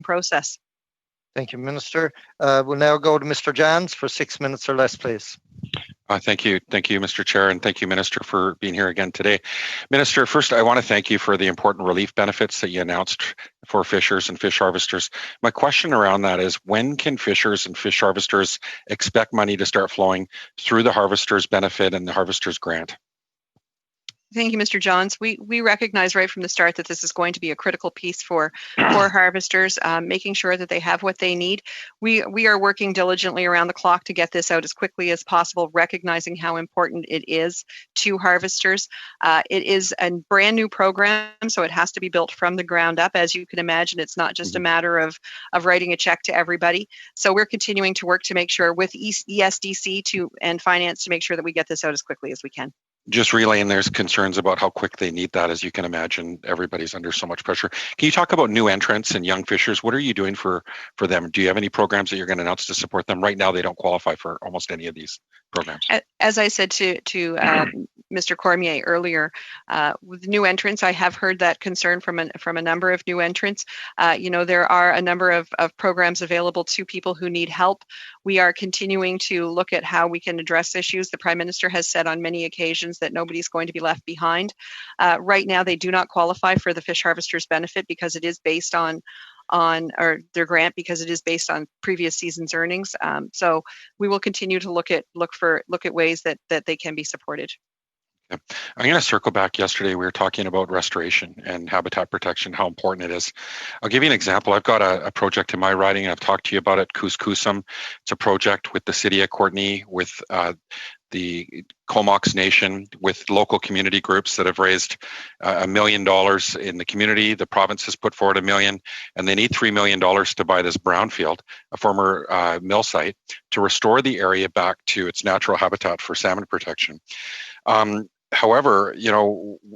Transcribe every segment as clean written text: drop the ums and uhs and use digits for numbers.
process. Thank you, Minister. We'll now go to Mr. Jans for 6 minutes or less, please. Thank you, Mr. Chair, and thank you, Minister, for being here again today. Minister, first, I want to thank you for the important relief benefits that you announced for fishers and fish harvesters. My question around that is, when can fishers and fish harvesters expect money to start flowing through the harvester's benefit and the harvester's grant? Thank you, Mr. Johns. We recognize right from the start that this is going to be a critical piece for harvesters, making sure that they have what they need. We are working diligently around the clock to get this out as quickly as possible, recognizing how important it is to harvesters. It is a brand new program, so it has to be built from the ground up. As you can imagine, it's not just a matter of writing a check to everybody. So we're continuing to work to make sure with ESDC and finance to make sure that we get this out as quickly as we can. Just relaying, there's concerns about how quick they need that. As you can imagine, everybody's under so much pressure. Can you talk about new entrants and young fishers? What are you doing for them? Do you have any programs that you're going to announce to support them? Right now, they don't qualify for almost any of these programs. As I said to Mr. Cormier earlier, with new entrants, I have heard that concern from a number of new entrants. There are a number of programs available to people who need help. We are continuing to look at how we can address issues. The Prime Minister has said on many occasions that nobody's going to be left behind. Right now, they do not qualify for the fish harvesters benefit because it is based on or their grant because it is based on previous season's earnings. So we will continue to look at ways that they can be supported. I'm going to circle back. Yesterday, we were talking about restoration and habitat protection, how important it is. I'll give you an example. I've got a project in my riding, and I've talked to you about it, Couscousum. It's a project with the city of Courtenay, with the Comox Nation, with local community groups that have raised $1 million in the community. The province has put forward $1 million, and they need $3 million to buy this brownfield, a former mill site, to restore the area back to its natural habitat for salmon protection. However,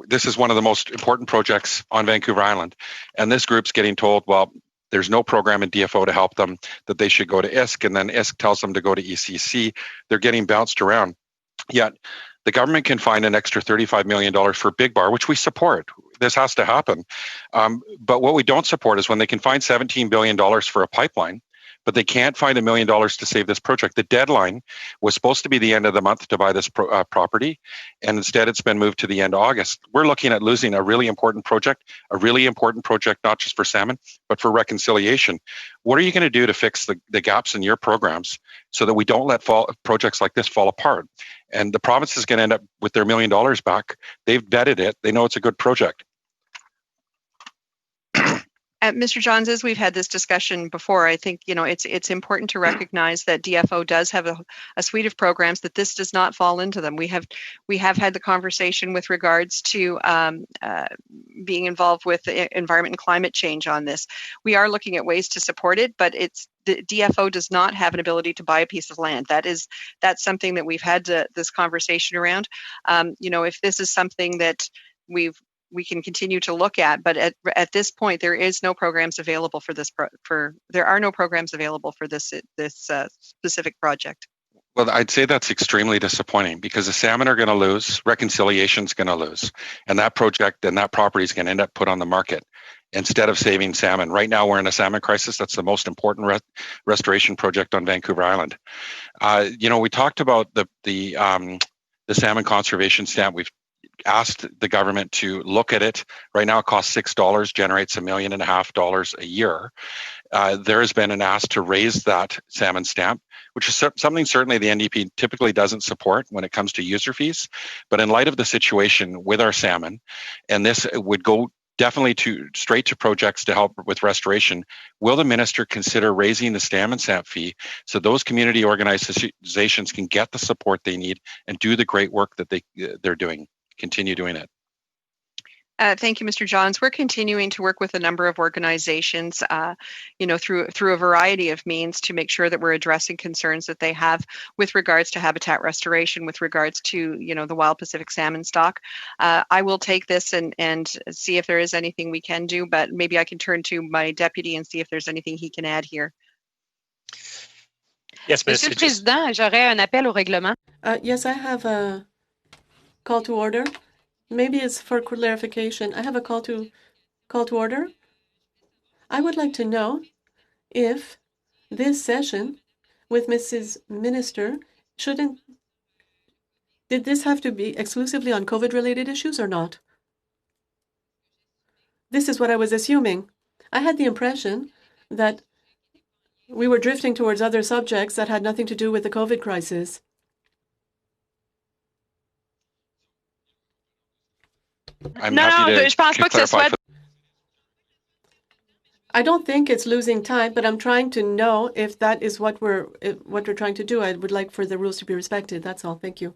this is one of the most important projects on Vancouver Island, and this group's getting told, well, there's no program in DFO to help them, that they should go to ISK, and then ISK tells them to go to ECC. They're getting bounced around. Yet the government can find an extra $35 million for Big Bar, which we support. This has to happen. But what we don't support is when they can find $17 billion for a pipeline, but they can't find $1 million to save this project. The deadline was supposed to be the end of the month to buy this property, and instead it's been moved to the end of August. We're looking at losing a really important project not just for salmon, but for reconciliation. What are you going to do to fix the gaps in your programs so that we don't let projects like this fall apart? And the province is going to end up with their $1 million back. They've vetted it. They know it's a good project. Mr. Johns, as we've had this discussion before, I think it's important to recognize that DFO does have a suite of programs that this does not fall into them. We have had the conversation with regards to being involved with environment and climate change on this. We are looking at ways to support it, but the DFO does not have an ability to buy a piece of land. That's something that we've had this conversation around. If this is something that we can continue to look at, but at this point, there is no programs available for this. There are no programs available for this specific project. Well, I'd say that's extremely disappointing because the salmon are going to lose, reconciliation's going to lose, and that project and that property is going to end up put on the market instead of saving salmon. Right now, we're in a salmon crisis. That's the most important restoration project on Vancouver Island. We talked about the salmon conservation stamp. We've asked the government to look at it. Right now it costs $6, generates $1.5 million a year. There has been an ask to raise that salmon stamp, which is something certainly the NDP typically doesn't support when it comes to user fees. But in light of the situation with our salmon, and this would go definitely straight to projects to help with restoration, will the minister consider raising the salmon stamp fee so those community organizations can get the support they need and do the great work that they're doing? Continue doing it. Thank you, Mr. Johns. We're continuing to work with a number of organizations, through a variety of means to make sure that we're addressing concerns that they have with regards to habitat restoration, with regards to, the wild Pacific salmon stock. I will take this and see if there is anything we can do, but maybe I can turn to my deputy and see if there's anything he can add here. Yes, Monsieur le Président, j'aurais un appel au règlement. Yes, I have a call to order. Maybe it's for clarification. I have a call to order. I would like to know if this session with Mrs. Minister did this have to be exclusively on COVID-related issues or not? This is what I was assuming. I had the impression that we were drifting towards other subjects that had nothing to do with the COVID crisis. I'm happy to je pense pas que ce clarify soit. I don't think it's losing time, but I'm trying to know if that is what we're trying to do. I would like for the rules to be respected. That's all. Thank you.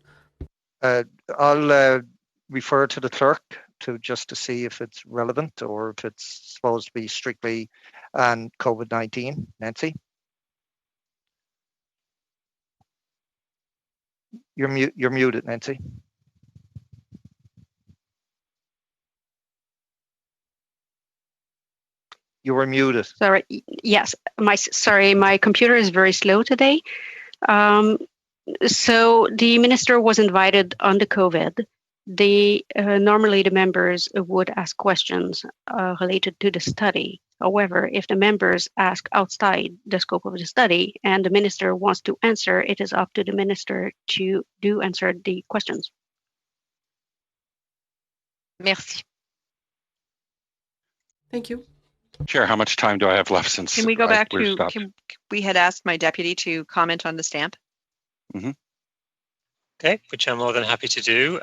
I'll refer to the clerk just to see if it's relevant or if it's supposed to be strictly on COVID-19. Nancy? You're muted, Nancy. You were muted. Sorry. Yes. My computer is very slow today. So the minister was invited on the COVID. Normally the members would ask questions related to the study. However, if the members ask outside the scope of the study and the minister wants to answer, it is up to the minister to answer the questions. Merci. Thank you. Chair, how much time do I have left since Can we go back we're to, stopped? we had asked my deputy to comment on the stamp. Okay, which I'm more than happy to do.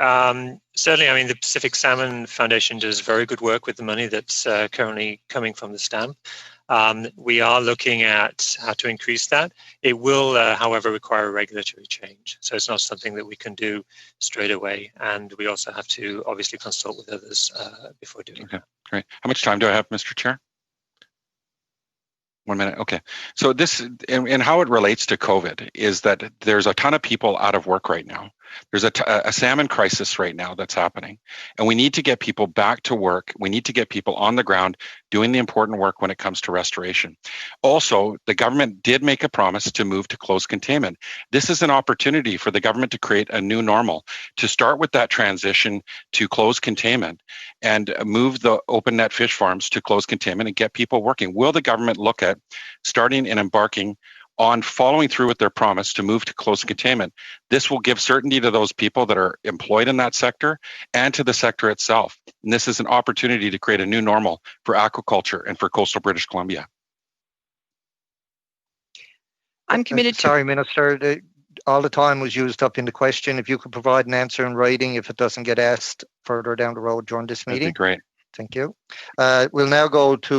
Certainly, I mean, the Pacific Salmon Foundation does very good work with the money that's currently coming from the stamp. We are looking at how to increase that. It will, however, require a regulatory change. So it's not something that we can do straight away. And we also have to obviously consult with others before doing that. Great. How much time do I have, Mr. Chair? 1 minute. Okay. So this and how it relates to COVID is that there's a ton of people out of work right now. There's a salmon crisis right now that's happening, and we need to get people back to work. We need to get people on the ground doing the important work when it comes to restoration. Also, the government did make a promise to move to closed containment. This is an opportunity for the government to create a new normal, to start with that transition to closed containment and move the open net fish farms to closed containment and get people working. Will the government look at starting and embarking on following through with their promise to move to closed containment? This will give certainty to those people that are employed in that sector and to the sector itself. And this is an opportunity to create a new normal for aquaculture and for coastal British Columbia. I'm committed to. Sorry, Minister. All the time was used up in the question. If you could provide an answer in writing, if it doesn't get asked further down the road during this meeting. That'd be great. Thank you. We'll now go to